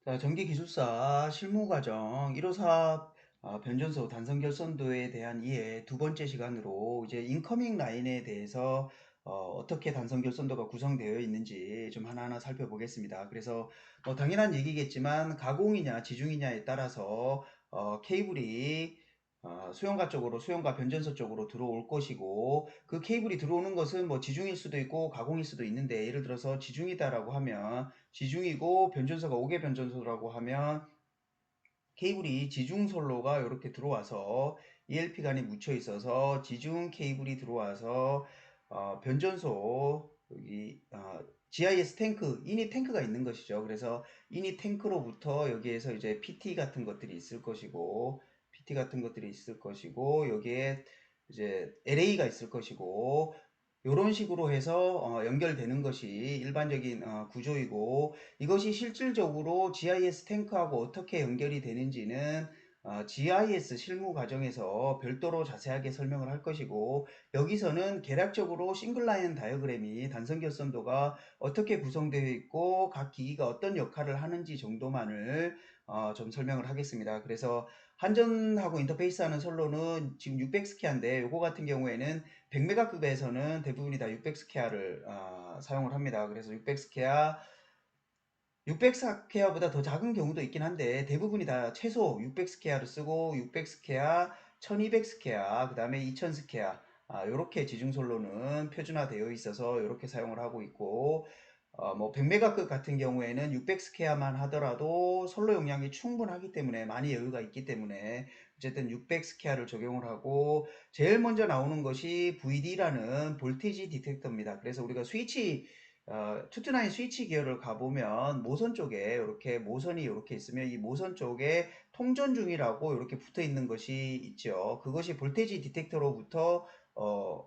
자, 전기기술사 실무과정 1호사 변전소 단선결선도에 대한 이해 두 번째 시간으로 이제 인커밍 라인에 대해서 떻게 단선결선도가 구성되어 있는지 좀 하나하나 살펴보겠습니다. 그래서 뭐 당연한 얘기겠지만 가공이냐 지중이냐에 따라서 케이블이 수용가 쪽으로 수용가 변전소 쪽으로 들어올 것이고, 그 케이블이 들어오는 것은 뭐 지중일 수도 있고 가공일 수도 있는데, 예를 들어서 지중이다라고 하면 지중이고 변전소가 5개 변전소라고 하면 케이블이 지중선로가 이렇게 들어와서 ELP 간에 묻혀 있어서 지중 케이블이 들어와서 변전소 여기 GIS 탱크, 이닛 탱크가 있는 것이죠. 그래서 이닛 탱크로부터 여기에서 이제 PT 같은 것들이 있을 것이고, 여기에 이제 LA가 있을 것이고, 이런 식으로 해서 연결되는 것이 일반적인 구조이고, 이것이 실질적으로 GIS 탱크하고 어떻게 연결이 되는지는 GIS 실무 과정에서 별도로 자세하게 설명을 할 것이고, 여기서는 개략적으로 싱글라인 다이어그램이 단선결선도가 어떻게 구성되어 있고 각 기기가 어떤 역할을 하는지 정도만을 좀 설명을 하겠습니다. 그래서 한전하고 인터페이스하는 선로는 지금 600스키아인데, 요거 같은 경우에는 100메가급에서는 대부분이 다 600스퀘어를 사용을 합니다. 그래서 600스퀘어보다 더 작은 경우도 있긴 한데 대부분이 다 최소 600스퀘어를 쓰고, 600스퀘어, 1200스퀘어, 그 다음에 2000스퀘어 이렇게 지중솔로는 표준화되어 있어서 이렇게 사용을 하고 있고, 뭐 100메가급 같은 경우에는 600스퀘어만 하더라도 선로 용량이 충분하기 때문에, 많이 여유가 있기 때문에 어쨌든 600스퀘어를 적용을 하고, 제일 먼저 나오는 것이 VD라는 볼테이지 디텍터입니다. 그래서 우리가 스위치 투투나인 스위치 기어를 가보면 모선 쪽에 이렇게 모선이 이렇게 있으면 이 모선 쪽에 통전 중이라고 이렇게 붙어 있는 것이 있죠. 그것이 볼테이지 디텍터로부터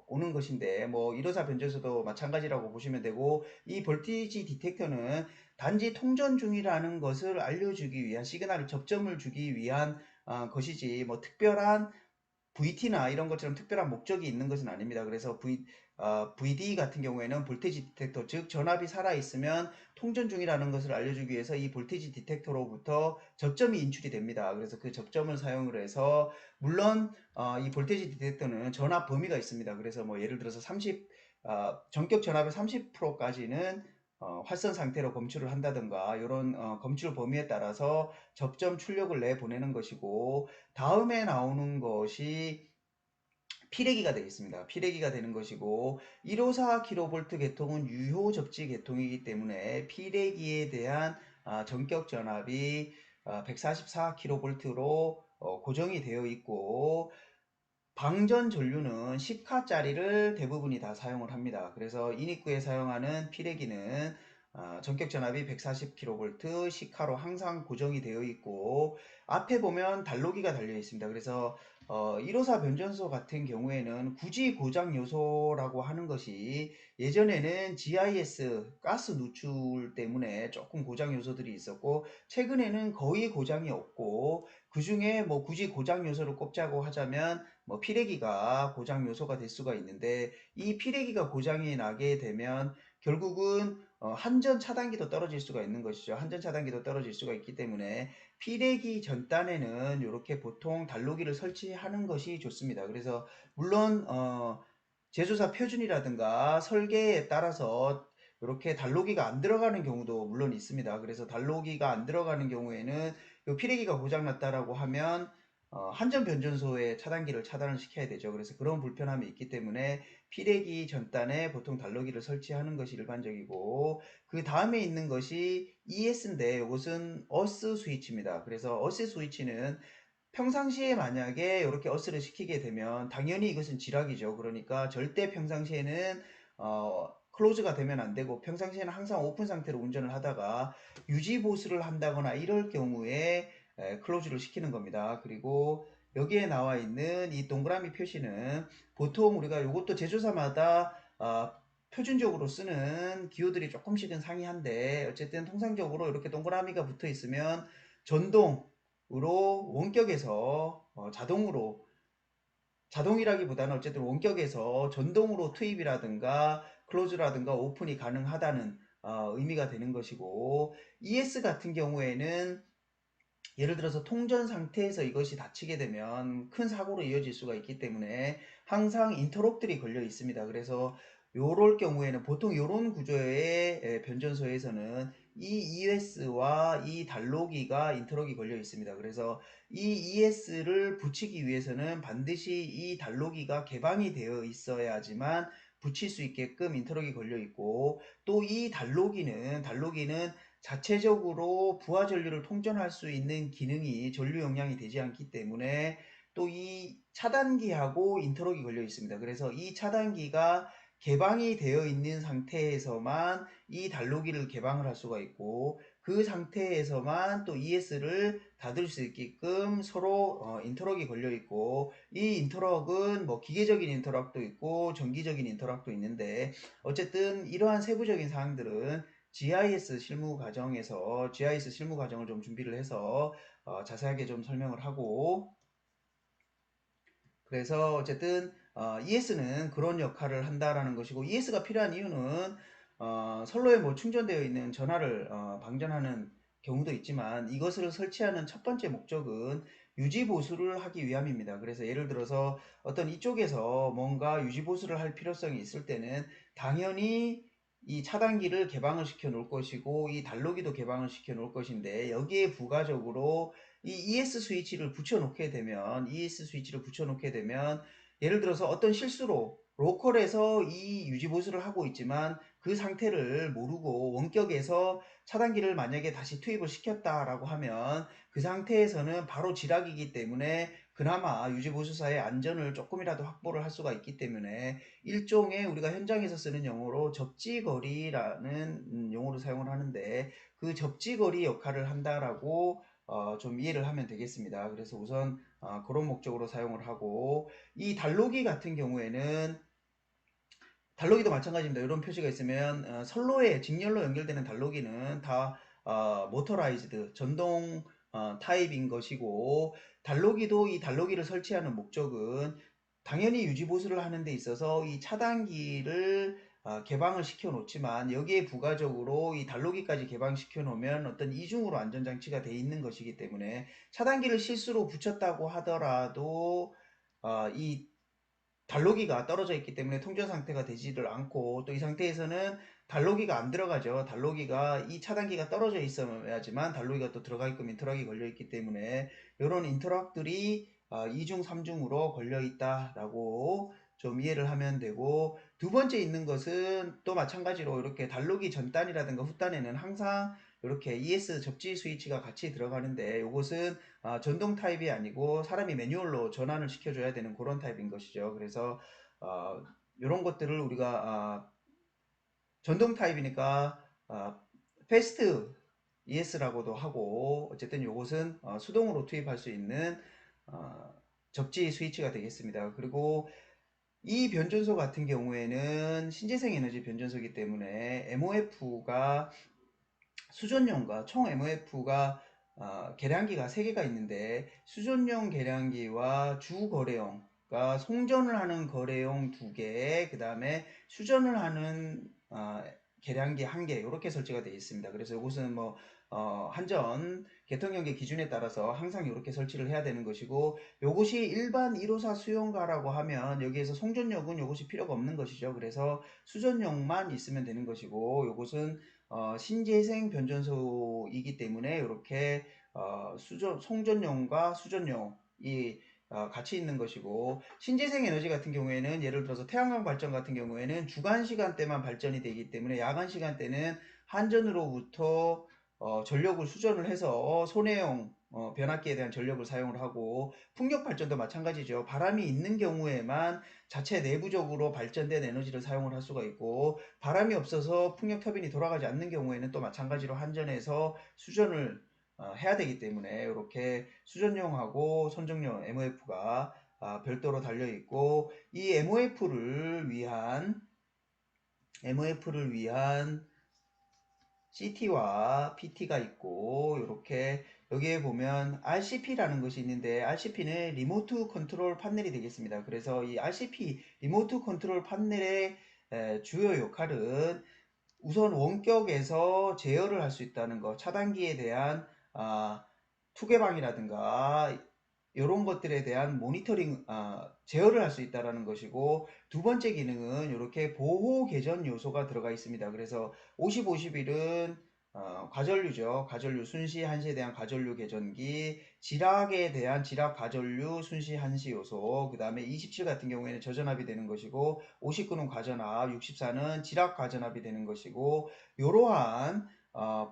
오는 것인데, 뭐 1호사 변제소도 마찬가지라고 보시면 되고, 이 볼테이지 디텍터는 단지 통전 중이라는 것을 알려주기 위한, 시그널을 접점을 주기 위한 것이지, 뭐 특별한 VT나 이런 것처럼 특별한 목적이 있는 것은 아닙니다. 그래서 VD 같은 경우에는 볼테이지 디텍터, 즉 전압이 살아있으면 통전 중이라는 것을 알려주기 위해서 이 볼테이지 디텍터로부터 접점이 인출이 됩니다. 그래서 그 접점을 사용을 해서, 물론 이 볼테이지 디텍터는 전압 범위가 있습니다. 그래서 뭐 예를 들어서 전격 전압의 30%까지는 활선 상태로 검출을 한다든가, 이런 검출 범위에 따라서 접점 출력을 내보내는 것이고, 다음에 나오는 것이 피레기가 되겠습니다. 피레기가 되는 것이고, 154kV 계통은 유효 접지 계통이기 때문에 피레기에 대한 전격 전압이 144kV로 고정이 되어 있고, 방전 전류는 10카짜리를 대부분이 다 사용을 합니다. 그래서 인입구에 사용하는 피레기는 전격 전압이 140kV 10카로 항상 고정이 되어 있고, 앞에 보면 단로기가 달려 있습니다. 그래서 1호사 변전소 같은 경우에는 굳이 고장 요소라고 하는 것이, 예전에는 GIS 가스 누출 때문에 조금 고장 요소들이 있었고, 최근에는 거의 고장이 없고, 그 중에 뭐 굳이 고장 요소를 꼽자고 하자면 뭐 피레기가 고장 요소가 될 수가 있는데, 이 피레기가 고장이 나게 되면 결국은 한전 차단기도 떨어질 수가 있는 것이죠. 한전 차단기도 떨어질 수가 있기 때문에 피레기 전단에는 이렇게 보통 단로기를 설치하는 것이 좋습니다. 그래서 물론 제조사 표준이라든가 설계에 따라서 이렇게 단로기가 안 들어가는 경우도 물론 있습니다. 그래서 단로기가 안 들어가는 경우에는 이 피레기가 고장났다라고 하면 한전 변전소의 차단기를 차단을 시켜야 되죠. 그래서 그런 불편함이 있기 때문에 피레기 전단에 보통 단로기를 설치하는 것이 일반적이고, 그 다음에 있는 것이 ES인데 이것은 어스 스위치입니다. 그래서 어스 스위치는 평상시에 만약에 이렇게 어스를 시키게 되면 당연히 이것은 지락이죠. 그러니까 절대 평상시에는 클로즈가 되면 안 되고, 평상시에는 항상 오픈 상태로 운전을 하다가 유지 보수를 한다거나 이럴 경우에 클로즈를 시키는 겁니다. 그리고 여기에 나와 있는 이 동그라미 표시는 보통 우리가 이것도 제조사마다 표준적으로 쓰는 기호들이 조금씩은 상이한데, 어쨌든 통상적으로 이렇게 동그라미가 붙어 있으면 전동으로 원격에서 자동이라기보다는 어쨌든 원격에서 전동으로 투입이라든가 클로즈라든가 오픈이 가능하다는 의미가 되는 것이고, ES 같은 경우에는 예를 들어서 통전 상태에서 이것이 닫히게 되면 큰 사고로 이어질 수가 있기 때문에 항상 인터럭들이 걸려 있습니다. 그래서 요럴 경우에는 보통 요런 구조의 변전소에서는 이 ES와 이 단로기가 인터럭이 걸려 있습니다. 그래서 이 ES를 붙이기 위해서는 반드시 이 단로기가 개방이 되어 있어야지만 붙일 수 있게끔 인터럭이 걸려 있고, 또 이 단로기는 자체적으로 부하 전류를 통전할 수 있는 기능이 전류 용량이 되지 않기 때문에 또 이 차단기하고 인터럭이 걸려 있습니다. 그래서 이 차단기가 개방이 되어 있는 상태에서만 이 단로기를 개방을 할 수가 있고, 그 상태에서만 또 ES를 닫을 수 있게끔 서로 인터럭이 걸려 있고, 이 인터럭은 뭐 기계적인 인터럭도 있고 전기적인 인터럭도 있는데, 어쨌든 이러한 세부적인 사항들은 GIS 실무 과정을 좀 준비를 해서 자세하게 좀 설명을 하고, 그래서 어쨌든 ES는 그런 역할을 한다라는 것이고, ES가 필요한 이유는 선로에 뭐 충전되어 있는 전화를 방전하는 경우도 있지만, 이것을 설치하는 첫 번째 목적은 유지 보수를 하기 위함입니다. 그래서 예를 들어서 어떤 이쪽에서 뭔가 유지 보수를 할 필요성이 있을 때는 당연히 이 차단기를 개방을 시켜 놓을 것이고 이 단로기도 개방을 시켜 놓을 것인데, 여기에 부가적으로 이 ES 스위치를 붙여놓게 되면 예를 들어서 어떤 실수로 로컬에서 이 유지 보수를 하고 있지만 그 상태를 모르고 원격에서 차단기를 만약에 다시 투입을 시켰다라고 하면 그 상태에서는 바로 지락이기 때문에 그나마 유지 보수사의 안전을 조금이라도 확보를 할 수가 있기 때문에, 일종의 우리가 현장에서 쓰는 용어로 접지거리라는 용어를 사용을 하는데, 그 접지거리 역할을 한다라고 좀 이해를 하면 되겠습니다. 그래서 우선 그런 목적으로 사용을 하고, 이 단로기 같은 경우에는 단로기도 마찬가지입니다. 이런 표시가 있으면 선로에 직렬로 연결되는 단로기는 다 모터라이즈드 전동 타입인 것이고, 단로기도 이 단로기를 설치하는 목적은 당연히 유지 보수를 하는 데 있어서 이 차단기를 개방을 시켜 놓지만, 여기에 부가적으로 이 단로기까지 개방시켜 놓으면 어떤 이중으로 안전장치가 돼 있는 것이기 때문에, 차단기를 실수로 붙였다고 하더라도 이 단로기가 떨어져 있기 때문에 통전 상태가 되지를 않고, 또 이 상태에서는 단로기가 안 들어가죠. 단로기가 이 차단기가 떨어져 있어야지만 단로기가 또 들어가게끔 인터락이 걸려 있기 때문에, 이런 인터락들이 2중 3중으로 걸려 있다라고 좀 이해를 하면 되고, 두 번째 있는 것은 또 마찬가지로 이렇게 단로기 전단이라든가 후단에는 항상 이렇게 ES 접지 스위치가 같이 들어가는데, 이것은 전동 타입이 아니고 사람이 매뉴얼로 전환을 시켜줘야 되는 그런 타입인 것이죠. 그래서 이런 것들을 우리가 전동 타입이니까 패스트 ES라고도 하고, 어쨌든 이것은 수동으로 투입할 수 있는 접지 스위치가 되겠습니다. 그리고 이 변전소 같은 경우에는 신재생 에너지 변전소이기 때문에 MOF가 수전용과 총 MOF가 계량기가 3개가 있는데, 수전용 계량기와 주거래용, 그러니까 송전을 하는 거래용 2개, 그 다음에 수전을 하는 계량기 1개, 이렇게 설치가 되어 있습니다. 그래서 이것은 뭐 한전 개통연계 기준에 따라서 항상 이렇게 설치를 해야 되는 것이고, 이것이 일반 1호사 수용가라고 하면 여기에서 송전용은 이것이 필요가 없는 것이죠. 그래서 수전용만 있으면 되는 것이고, 이것은 신재생 변전소이기 때문에 이렇게 송전용과 수전용이 같이 있는 것이고, 신재생 에너지 같은 경우에는 예를 들어서 태양광 발전 같은 경우에는 주간 시간대만 발전이 되기 때문에, 야간 시간대는 한전으로부터 전력을 수전을 해서 손해용 변압기에 대한 전력을 사용을 하고, 풍력 발전도 마찬가지죠. 바람이 있는 경우에만 자체 내부적으로 발전된 에너지를 사용을 할 수가 있고, 바람이 없어서 풍력 터빈이 돌아가지 않는 경우에는 또 마찬가지로 한전에서 수전을 해야 되기 때문에, 이렇게 수전용하고 선정용 MOF가 별도로 달려 있고, 이 MOF를 위한 CT와 PT가 있고, 이렇게 여기에 보면 RCP라는 것이 있는데, RCP는 리모트 컨트롤 판넬이 되겠습니다. 그래서 이 RCP 리모트 컨트롤 판넬의 주요 역할은 우선 원격에서 제어를 할 수 있다는 거, 차단기에 대한 투개방이라든가 이런 것들에 대한 모니터링, 제어를 할 수 있다는 것이고, 두 번째 기능은 이렇게 보호 개전 요소가 들어가 있습니다. 그래서 50-51은 과전류죠. 과전류 순시 한시에 대한 과전류 개전기, 지락에 대한 지락 과전류 순시 한시 요소, 그 다음에 27 같은 경우에는 저전압이 되는 것이고, 59는 과전압, 64는 지락 과전압이 되는 것이고, 이러한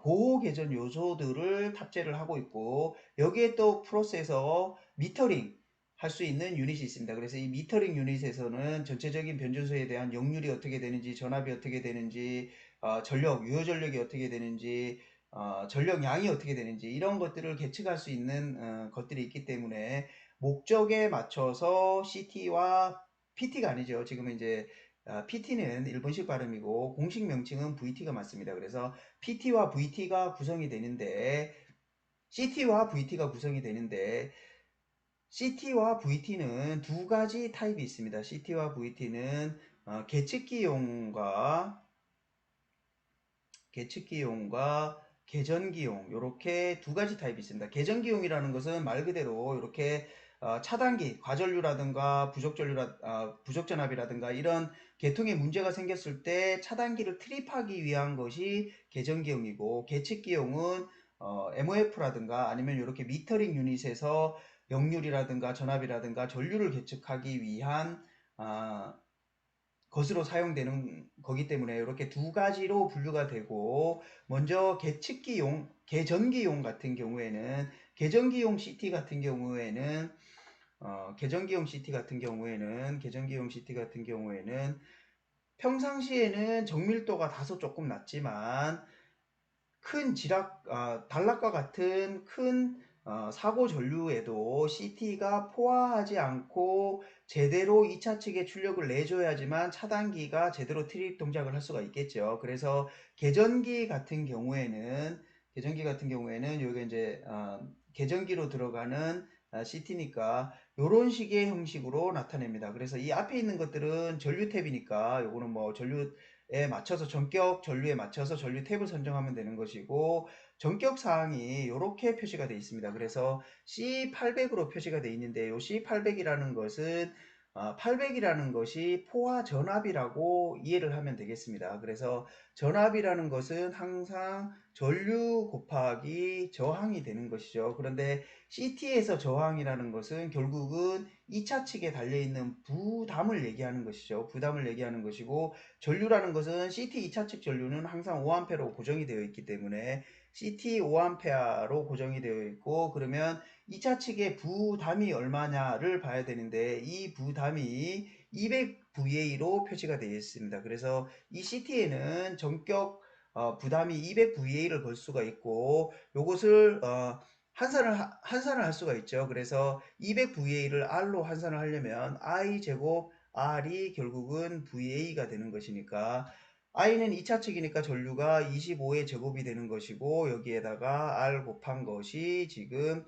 보호 개전 요소들을 탑재를 하고 있고, 여기에 또 플러스에서 미터링 할 수 있는 유닛이 있습니다. 그래서 이 미터링 유닛에서는 전체적인 변전소에 대한 역률이 어떻게 되는지, 전압이 어떻게 되는지, 전력, 유효 전력이 어떻게 되는지, 전력량이 어떻게 되는지 이런 것들을 계측할 수 있는 것들이 있기 때문에 목적에 맞춰서 CT와 PT가 아니죠. 지금은 이제 PT는 일본식 발음이고 공식 명칭은 VT가 맞습니다. 그래서 PT와 VT가 구성이 되는데 CT와 VT가 구성이 되는데 CT와 VT는 두 가지 타입이 있습니다. CT와 VT는 계측기용과 계전기용 이렇게 두 가지 타입이 있습니다. 계전기용이라는 것은 말 그대로 이렇게 차단기, 과전류라든가 부적전압이라든가 이런 계통에 문제가 생겼을 때 차단기를 트립하기 위한 것이 계전기용이고, 계측기용은 MOF라든가 아니면 이렇게 미터링 유닛에서 역률이라든가 전압이라든가 전류를 계측하기 위한 것으로 사용되는 거기 때문에 이렇게 두 가지로 분류가 되고, 먼저 계전기용 같은 경우에는 계전기용 CT 같은 경우에는 계전기용 CT 같은 경우에는 평상시에는 정밀도가 다소 조금 낮지만 큰 단락과 같은 큰 사고 전류에도 CT가 포화하지 않고 제대로 2차 측에 출력을 내줘야지만 차단기가 제대로 트립 동작을 할 수가 있겠죠. 그래서 계전기 같은 경우에는 여기 이제 계전기로 들어가는 CT니까 이런 식의 형식으로 나타냅니다. 그래서 이 앞에 있는 것들은 전류 탭이니까 요거는 뭐 전격 전류에 맞춰서 전류 탭을 선정하면 되는 것이고, 전격 사항이 이렇게 표시가 되어 있습니다. 그래서 C800으로 표시가 되어 있는데, 이 C800이라는 것은 800이라는 것이 포화 전압이라고 이해를 하면 되겠습니다. 그래서 전압이라는 것은 항상 전류 곱하기 저항이 되는 것이죠. 그런데 CT에서 저항이라는 것은 결국은 2차 측에 달려있는 부담을 얘기하는 것이죠. 부담을 얘기하는 것이고, 전류라는 것은 CT 2차 측 전류는 항상 5A로 고정이 되어 있기 때문에 CT 5A로 고정이 되어 있고, 그러면 2차 측의 부담이 얼마냐를 봐야 되는데 이 부담이 200VA로 표시가 되어 있습니다. 그래서 이 CT에는 전격 부담이 200VA를 걸 수가 있고, 요것을 환산을 할 수가 있죠. 그래서 200VA를 R로 환산을 하려면 I 제곱 R이 결국은 VA가 되는 것이니까, I는 2차 측이니까 전류가 25의 제곱이 되는 것이고, 여기에다가 R 곱한 것이 지금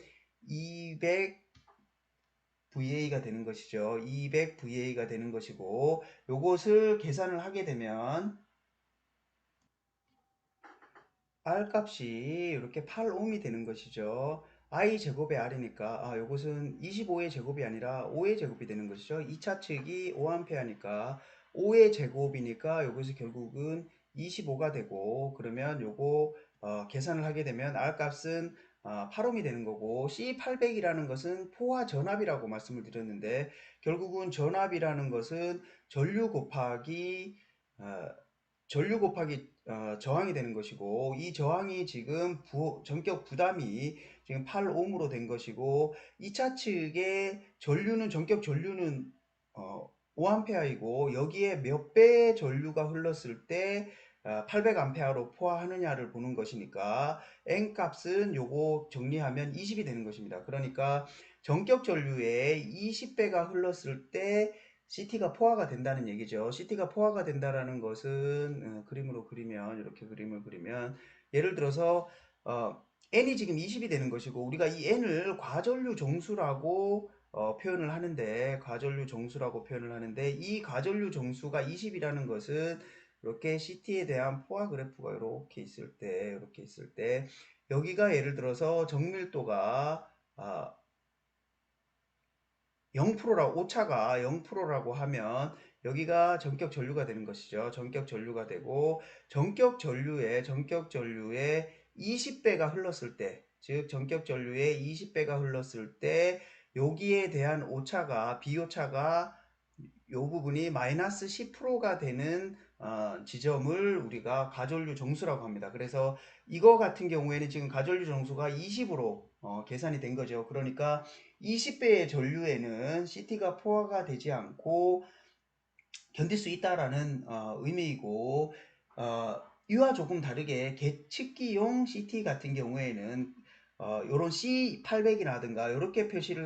200VA가 되는 것이죠. 200VA가 되는 것이고, 요것을 계산을 하게 되면 R 값이 이렇게 8ohm이 되는 것이죠. I 제곱의 R이니까 요것은 25의 제곱이 아니라 5의 제곱이 되는 것이죠. 2차 측이 5A니까 5의 제곱이니까 요것이 결국은 25가 되고, 그러면 요거 계산을 하게 되면 R 값은 8ohm이 되는 거고, C800이라는 것은 포화 전압이라고 말씀을 드렸는데, 결국은 전압이라는 것은 전류 곱하기 저항이 되는 것이고, 이 저항이 지금 전격 부담이 지금 8ohm으로 된 것이고, 2차 측의 전격 전류는 5A이고 여기에 몇 배 전류가 흘렀을 때 800A로 포화하느냐를 보는 것이니까 N 값은 요거 정리하면 20이 되는 것입니다. 그러니까 전격 전류에 20배가 흘렀을 때 CT가 포화가 된다는 얘기죠. CT가 포화가 된다라는 것은 그림으로 그리면, 이렇게 그림을 그리면, 예를 들어서 N이 지금 20이 되는 것이고, 우리가 이 N을 과전류 정수라고 표현을 하는데 이 과전류 정수가 20이라는 것은 이렇게 CT에 대한 포화 그래프가 이렇게 있을 때 여기가 예를 들어서 정밀도가 오차가 0%라고 하면 여기가 전격 전류가 되는 것이죠. 전격 전류가 되고 전격 전류의 20배가 흘렀을 때, 즉 전격 전류의 20배가 흘렀을 때 여기에 대한 오차가 비오차가 요 부분이 마이너스 10%가 되는 지점을 우리가 가전류 정수라고 합니다. 그래서 이거 같은 경우에는 지금 가전류 정수가 20으로 계산이 된 거죠. 그러니까 20배의 전류에는 CT가 포화가 되지 않고 견딜 수 있다라는 의미이고, 이와 조금 다르게 계측기용 CT 같은 경우에는 요런 C800이라든가 이렇게 표시를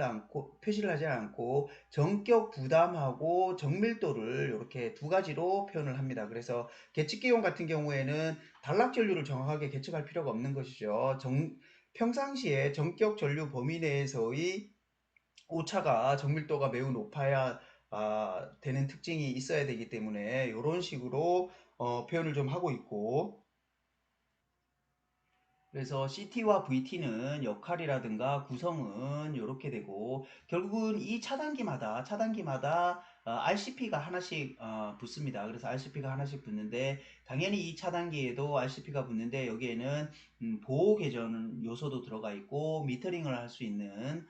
하지 않고 전격 부담하고 정밀도를 이렇게 두 가지로 표현을 합니다. 그래서 계측기용 같은 경우에는 단락 전류를 정확하게 계측할 필요가 없는 것이죠. 평상시에 전격 전류 범위 내에서의 오차가 정밀도가 매우 높아야 되는 특징이 있어야 되기 때문에 이런 식으로 표현을 좀 하고 있고, 그래서 CT와 VT는 역할이라든가 구성은 이렇게 되고 결국은 이 차단기마다 RCP가 하나씩 붙습니다. 그래서 RCP가 하나씩 붙는데 당연히 이 차단기에도 RCP가 붙는데 여기에는 보호 계전 요소도 들어가 있고 미터링을 할 수 있는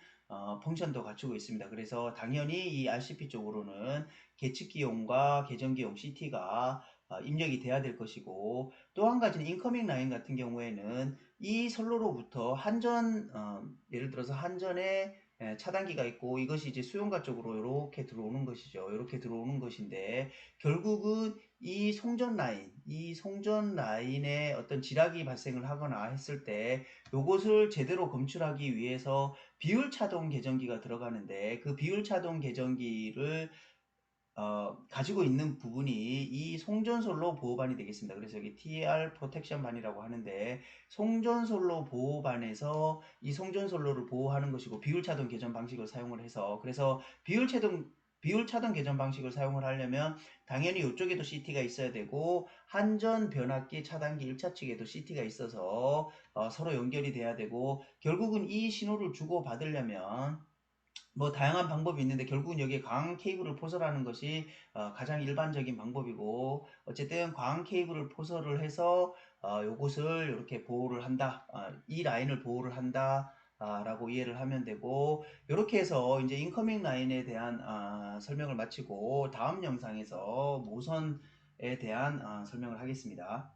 펑션도 갖추고 있습니다. 그래서 당연히 이 RCP 쪽으로는 계측기용과 계전기용 CT가 입력이 돼야 될 것이고, 또 한 가지는 인커밍 라인 같은 경우에는 이 선로로부터 예를 들어서 한전에 차단기가 있고 이것이 이제 수용가 쪽으로 이렇게 들어오는 것이죠. 이렇게 들어오는 것인데 결국은 이 송전 라인에 어떤 지락이 발생을 하거나 했을 때 요것을 제대로 검출하기 위해서 비율차동 계전기가 들어가는데 그 비율차동 계전기를 가지고 있는 부분이 이 송전솔로 보호반이 되겠습니다. 그래서 여기 TR 프로텍션 반이라고 하는데 송전솔로 보호반에서 이 송전솔로를 보호하는 것이고 비율차동 개전 방식을 사용을 해서, 그래서 비율차동 개전 방식을 사용을 하려면 당연히 이쪽에도 CT가 있어야 되고 한전 변압기 차단기 1차 측에도 CT가 있어서 서로 연결이 돼야 되고, 결국은 이 신호를 주고 받으려면 뭐 다양한 방법이 있는데 결국은 여기에 광 케이블을 포설하는 것이 가장 일반적인 방법이고, 어쨌든 광 케이블을 포설을 해서 요것을 이렇게 보호를 한다, 이 라인을 보호를 한다 라고 이해를 하면 되고, 이렇게 해서 이제 인커밍 라인에 대한 설명을 마치고 다음 영상에서 모선에 대한 설명을 하겠습니다.